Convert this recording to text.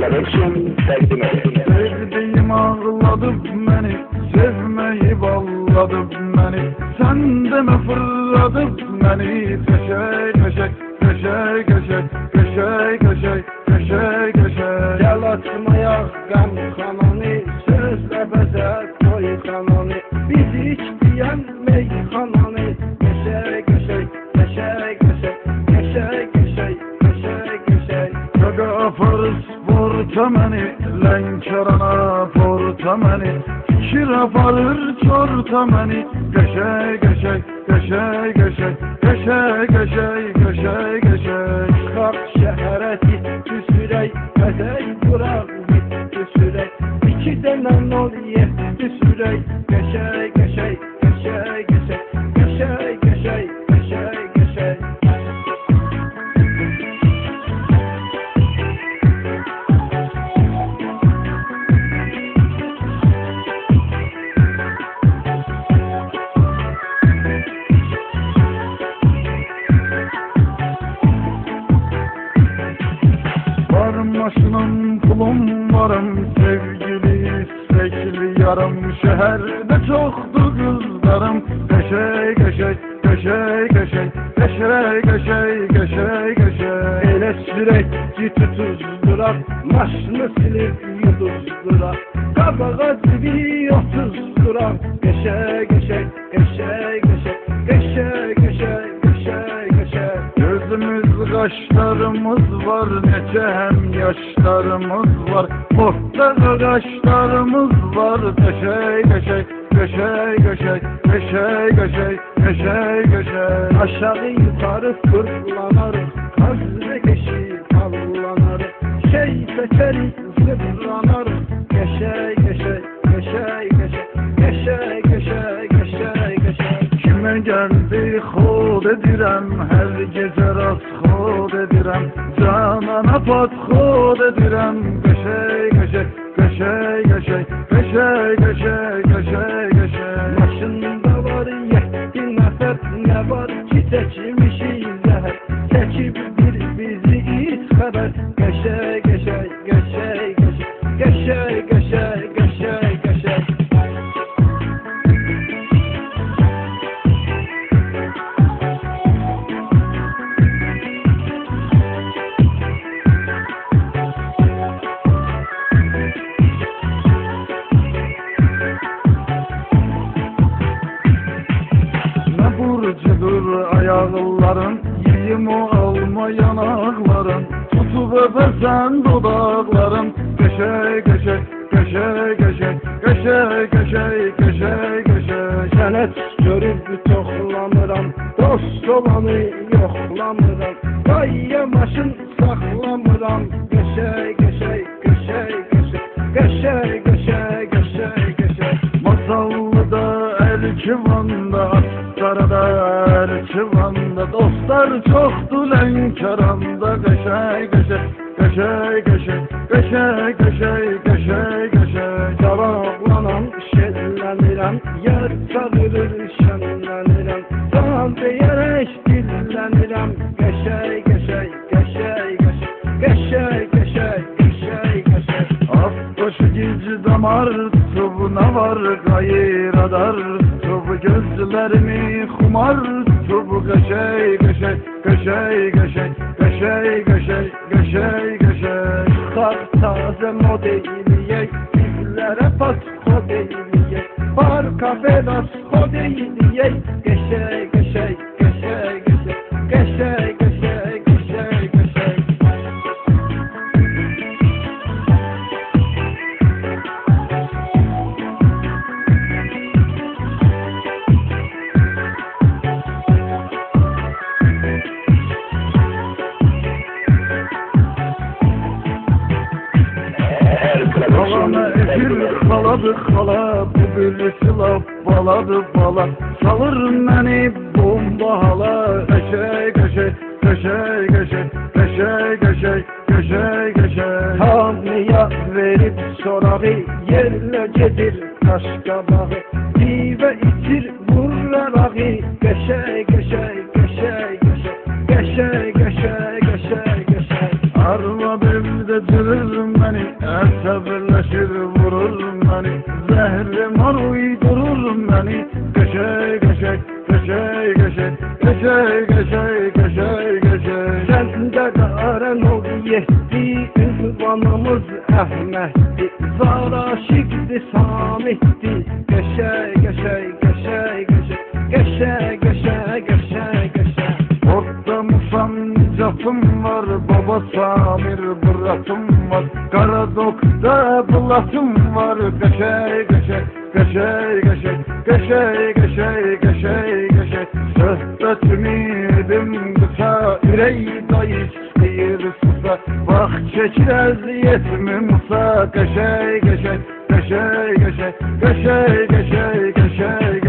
Production təqdim edir. Sevdiğim ağladı beni, sevmeyi bağladı beni. Sen deme fırladı beni. Köşey köşey, köşey köşey, köşey köşey, köşey köşey. Gel açmaya qəm xananı, sözlə bəzə toy xananı. Bizi içdiyen meyxananı. Köşey köşey, köşey köşey, köşey köşey, köşey köşey. Kaga farız portameni, lenkerana portameni. Fikir aparır çortameni. Köşey köşey, köşey köşey, köşey köşey, köşey köşey. Qalx şəhərə getdi sürək, bəzək duraq getdi sürək. İki dənə nol yetdi sürək. Köşey köşey, köşey köşey, köşey köşey, köşey köşey. Maşınım pulum varım, sevgili istekli yarım. Şehirde çoktu kızlarım. Köşey köşey, köşey köşey, köşey köşey, köşey köşey. Elə sürək ki tutuzdurar, maşını silib yuduzdurar. Qabağa zibi otuzdurar. Köşey köşey, köşey köşey, köşey köşey, köşey köşey. Gözümüz kaşlarımız var, neçe hem yaşlarımız var. Muhtar kaşlarımız var. Köşey köşey, köşey köşey, köşey köşey, köşey köşey. Aşağı yukarı fırlanarız, kazı geçi sallanarız. Şey seçeriz, zırlanarız. Köşey köşey, köşey köşey, köşey köşey, köşey köşey. Kime geldi xod edirəm, her gece rast xod edirəm. Canana pat xod edirəm. Köşey köşey, köşey köşey, köşey köşey, köşey köşey. Başında var yetdi nəfər, nə var ki seçmişiz zəhər. Seçib bir bizi it xəbər. Köşey köşey, köşey köşey, köşey köşey, köşey köşey. Burcudur ayağların, yiyim o alma yanakların. Tutup öpesen dudakların. Köşey köşey, köşey köşey, köşey köşey, köşey köşey. Sənət görüb toxlamıram, dost olanı yoxlamıram. Qayya maşın saxlamıram. Köşey köşey, köşey köşey, köşey köşey, köşey köşey. Masallıda Elçivanda, Astarada Elçivanda. Dostlar çoktu Lenkeranda. Köşey köşey, köşey köşey, köşey köşey, köşey köşey. Sabahlanam şenlənirəm, yer çağırır şənlənirəm. Sağ deyərək dillənirəm. Köşey köşey, köşey köşey, köşey köşey, köşey köşey. Afbaşı gizli damar tubuna var, gayır adar tubu. Gözlerimi kumar tubu. Köşey köşey, köşey köşey, köşey köşey, köşey köşey. Çıxar taze modeliyek, bizlərə pas xodeliyek. Bar kafelas xodeliyek. Köşey köşey, köşey köşey, köşey köşey, köşey köşey. Kalana efir kaladı kala, bu birisi laf baladı bala. Salır beni bomba hala. Köşey köşey, köşey köşey, köşey köşey, köşey köşey. Hamıya verib sorağı, yerlə gedir taş qabağı. Divə içir vurarağı. Köşey köşey, köşey köşey, köşey köşey, köşey köşey. Arvad evde durur beni, əsəbləşir vurur məni, zəhrimar uydurur məni. Qəşəy, qəşəy, qəşəy, qəşəy, qəşəy, qəşəy, qəşəy, qəşəy. Səndə qaran ol yetdi, ünvanımız Əhməddi, Zaraşiqdi, Samiddi. Qəşəy, qəşəy, qəşəy, qəşəy, qəşəy, qəşəy, qəşəy, qəşəy. Orada Musam Nicatım var, Baba Samir Bıratım var, Karadok'ta Bulatım var. Qəşəy, qəşəy, qəşəy, qəşəy, qəşəy, qəşəy, qəşəy, qəşəy. Söhbətimi edim qısa, ürək dayı istəyir susa, vaxt çəkir əziyyətimi Musa. Qəşəy, qəşəy, qəşəy, qəşəy, qəşəy, qəşəy, qəşəy,